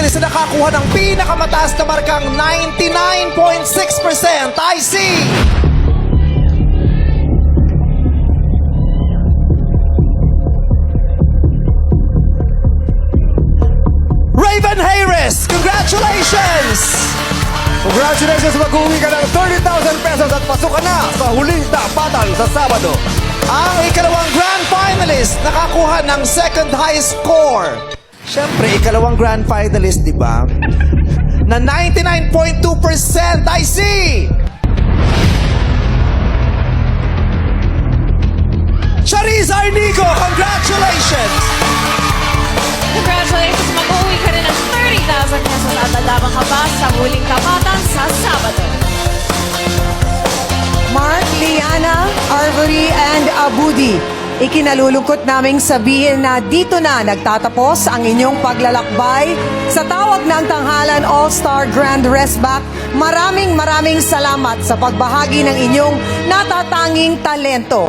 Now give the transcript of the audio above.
finalist na nakakuha ng pinakamataas na markang 99.6%. I see! Raven Harris, congratulations! Congratulations! Mag-uwi ka ng 30,000 pesos at pasok ka na sa huling tapatan sa Sabado. Ang ikalawang grand finalist nakakuha ng second highest score. Siyempre, ikalawang grand finalist, di ba? Na 99.2%. I see! Charisse Arnico, congratulations! Congratulations! Mag-uwi ka rin ng 30,000 pesos at lalabang ka pa sa huling tapatan sa Sabado. Mark, Liana, Arvory, and Abudi, ikinalulungkot naming sabihin na dito na nagtatapos ang inyong paglalakbay sa tawag ng Tanghalan All-Star Grand Restback. Maraming salamat sa pagbahagi ng inyong natatanging talento.